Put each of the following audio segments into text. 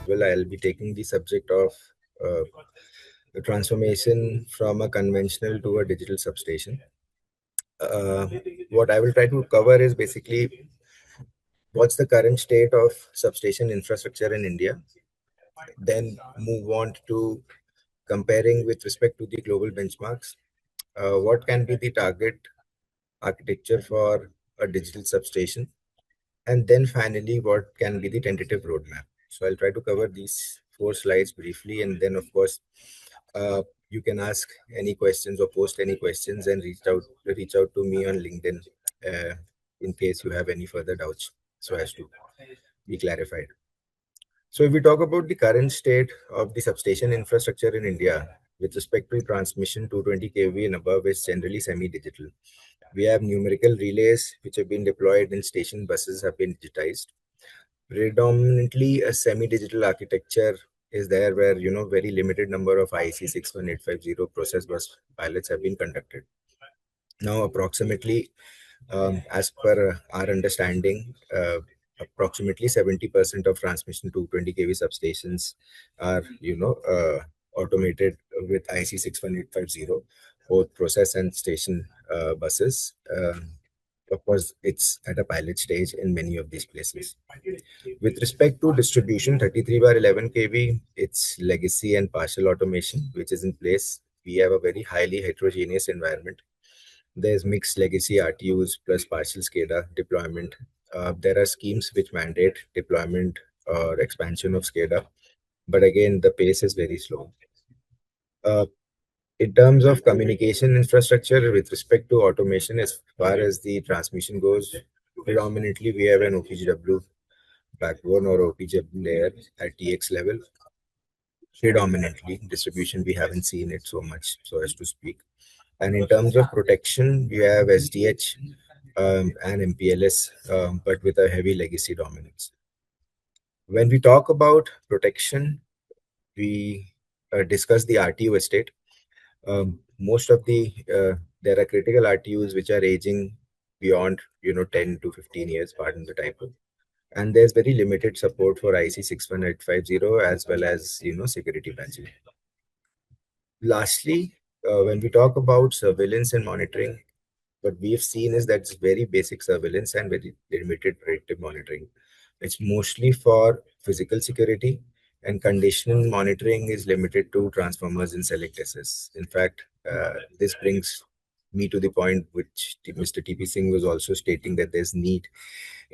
Well, I'll be taking the subject of the transformation from a conventional to a digital substation. Uh, what I will try to cover is basically what's the current state of substation infrastructure in India, then move on to comparing with respect to the global benchmarks. What can be the target architecture for a digital substation? And then finally, what can be the tentative roadmap? So I'll try to cover these four slides briefly, and then of course, you can ask any questions or post any questions and reach out to me on LinkedIn in case you have any further doubts, so as to be clarified. So if we talk about the current state of the substation infrastructure in India with respect to transmission 220 kV and above is generally semi-digital. We have numerical relays which have been deployed in station buses have been digitized. Predominantly a semi-digital architecture is there where very limited number of IEC 61850 process bus pilots have been conducted. Now approximately as per our understanding, approximately 70% of transmission 220 kV substations are automated with IC 61850, both process and station buses. Of course, it's at a pilot stage in many of these places. With respect to distribution, 33 bar 11 kV, it's legacy and partial automation, which is in place. We have a very highly heterogeneous environment. There's mixed legacy RTUs plus partial SCADA deployment. There are schemes which mandate deployment or expansion of SCADA, but again, the pace is very slow. Uh, in terms of communication infrastructure with respect to automation, as far as the transmission goes, predominantly we have an OPGW backbone or OPGW layer at TX level. Predominantly, distribution, we haven't seen it so much, so as to speak. And in terms of protection, we have SDH and MPLS, but with a heavy legacy dominance. When we talk about protection, we discuss the RTU estate. Most of there are critical RTUs which are aging beyond 10 to 15 years, pardon the typo. And there's very limited support for IC 61850 as well as security patching. Lastly, when we talk about surveillance and monitoring, what we've seen is that it's very basic surveillance and very limited predictive monitoring. It's mostly for physical security, and conditional monitoring is limited to transformers in select SS. In fact, this brings me to the point which Mr. TP Singh was also stating, that there's need,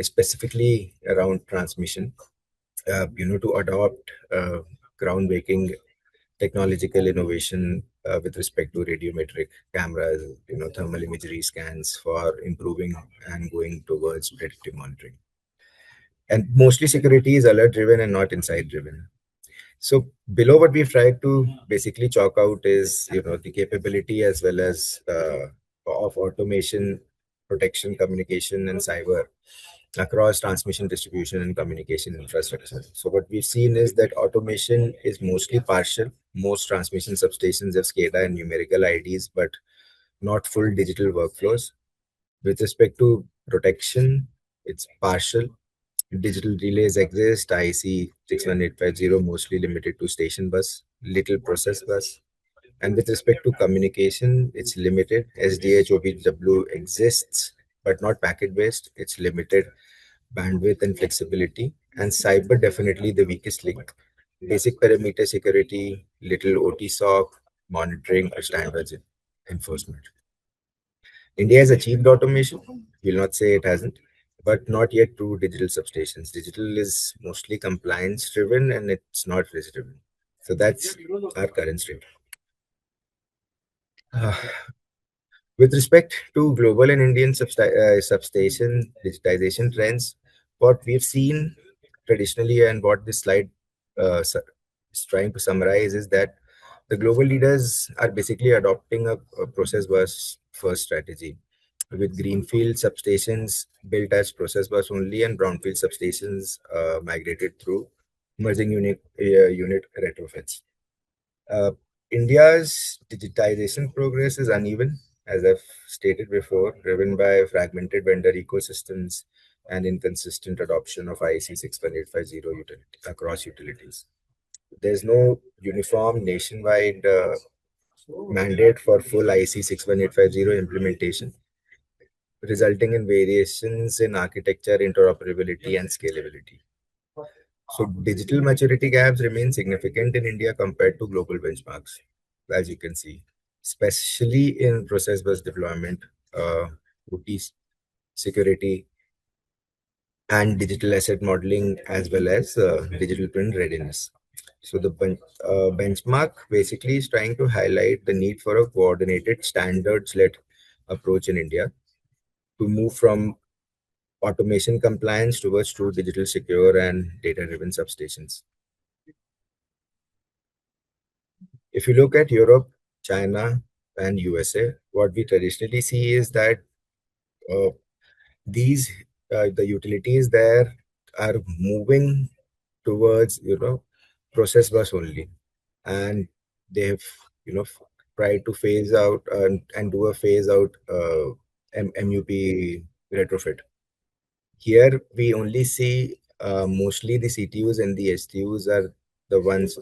specifically around transmission, to adopt groundbreaking technological innovation with respect to radiometric cameras, thermal imagery scans for improving and going towards predictive monitoring. And mostly security is alert driven and not insight driven. So below, what we've tried to basically chalk out is, the capability as well as of automation, protection, communication, and cyber across transmission, distribution, and communication infrastructure. So what we've seen is that automation is mostly partial. Most transmission substations have SCADA and numerical IDs, but not full digital workflows. With respect to protection, it's partial. Digital relays exist. IC 61850 mostly limited to station bus, little process bus. And with respect to communication, it's limited. SDH OPW exists, but not packet based. It's limited bandwidth and flexibility. And cyber definitely the weakest link. Basic parameter security, little OT SOC, monitoring or standards enforcement. India has achieved automation. We'll not say it hasn't, but not yet to digital substations. Digital is mostly compliance driven and it's not risk driven. So that's our current state. Uh, with respect to global and Indian substation digitization trends, what we've seen traditionally and what this slide is trying to summarize is that the global leaders are basically adopting a process bus first strategy with greenfield substations built as process bus only and brownfield substations migrated through merging unit retrofits. Uh, India's digitization progress is uneven, as I've stated before, driven by fragmented vendor ecosystems, and inconsistent adoption of IEC 61850 across utilities. There's no uniform nationwide mandate for full IEC 61850 implementation, resulting in variations in architecture, interoperability, and scalability. So, digital maturity gaps remain significant in India compared to global benchmarks, as you can see, especially in process bus deployment, OT security, and digital asset modeling, as well as digital twin readiness. So, the benchmark basically is trying to highlight the need for a coordinated, standards led approach in India to move from automation compliance towards true digital secure and data driven substations. If you look at Europe, China, and USA, what we traditionally see is that uh, these the utilities there are moving towards process bus only, and they've tried to phase out and do a phase out MUP retrofit. Here we only see mostly the CTUs and the STUs are the ones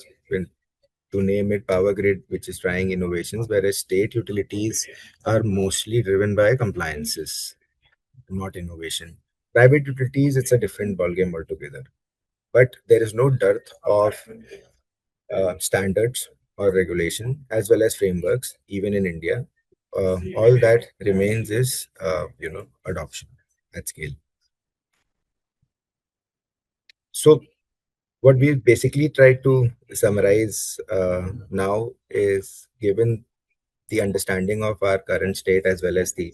to name it power grid, which is trying innovations, whereas state utilities are mostly driven by compliances, not innovation. Private utilities, it's a different ballgame altogether. But there is no dearth of standards or regulation as well as frameworks, even in India. All that remains is, adoption at scale. So what we basically try to summarize now is, given the understanding of our current state as well as the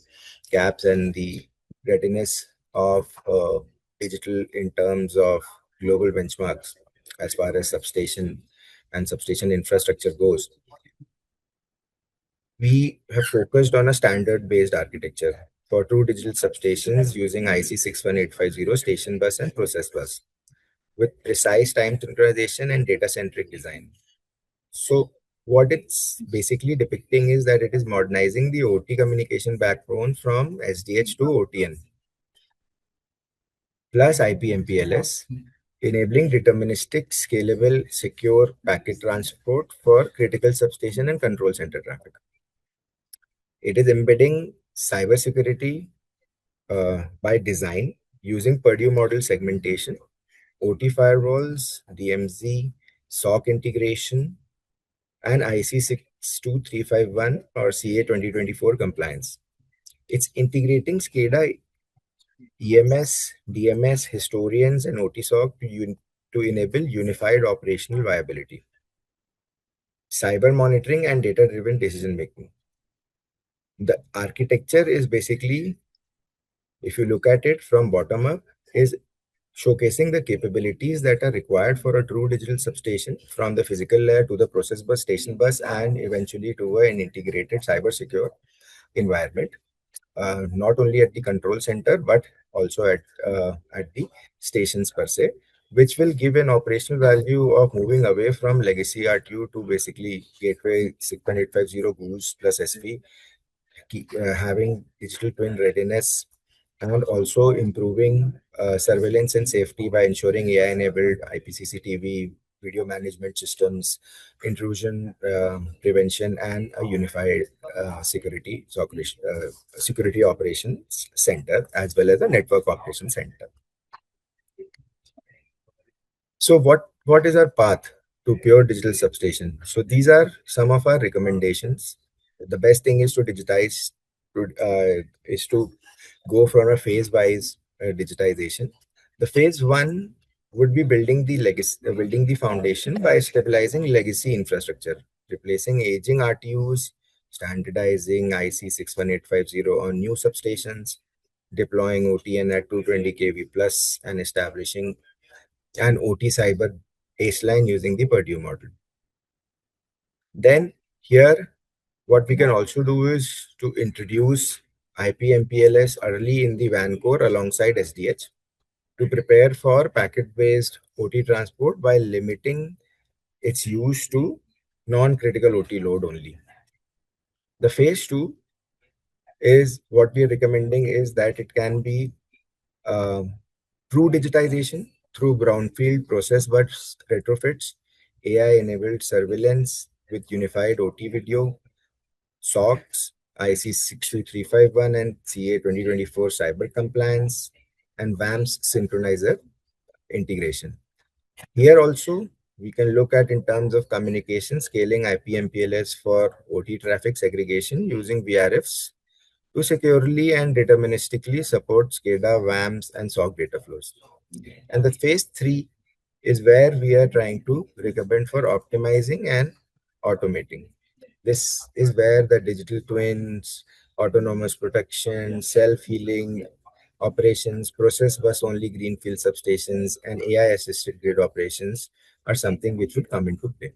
gaps and the readiness of digital in terms of global benchmarks as far as substation and substation infrastructure goes, we have focused on a standard based architecture for true digital substations using IC 61850 station bus and process bus with precise time synchronization and data centric design. So, what it's basically depicting is that it is modernizing the OT communication backbone from SDH to OTN plus IP/MPLS, enabling deterministic, scalable, secure packet transport for critical substation and control center traffic. It is embedding cybersecurity by design using Purdue model segmentation, OT firewalls, DMZ, SOC integration, and IC 62351 or CA 2024 compliance. It's integrating SCADA, EMS, DMS, historians, and OTSOC to enable unified operational viability, cyber monitoring, and data driven decision making. The architecture is basically, if you look at it from bottom up, is showcasing the capabilities that are required for a true digital substation from the physical layer to the process bus, station bus, and eventually to an integrated cyber secure environment, not only at the control center but also at the stations per se, which will give an operational value of moving away from legacy RTU to basically gateway 6.850 GOOS plus SV, having digital twin readiness, and also improving surveillance and safety by ensuring AI-enabled IP-CCTV, video management systems, intrusion prevention, and a unified security operations center, as well as a network operations center. So what is our path to pure digital substation? So these are some of our recommendations. The best thing is to digitize, is to go for a phase-wise digitization. The phase one would be building the foundation by stabilizing legacy infrastructure, replacing aging RTUs, standardizing IC 61850 on new substations, deploying OTN at 220 kV plus, and establishing an OT cyber baseline using the Purdue model. Then here, what we can also do is to introduce IP/MPLS early in the WAN core alongside SDH to prepare for packet-based OT transport while limiting its use to non-critical OT load only. The phase two is what we are recommending is that it can be Um, True digitization through brownfield process bus retrofits, AI-enabled surveillance with unified OT video, SOCs, IC 62351 and CA 2024 cyber compliance, and WAMS synchronizer integration. Here also, we can look at in terms of communication, scaling IP/MPLS for OT traffic segregation using VRFs to securely and deterministically support SCADA, WAMs, and SOC data flows. And the phase three is where we are trying to recommend for optimizing and automating. This is where the digital twins, autonomous protection, self-healing operations, process bus only greenfield substations, and AI assisted grid operations are something which would come into play.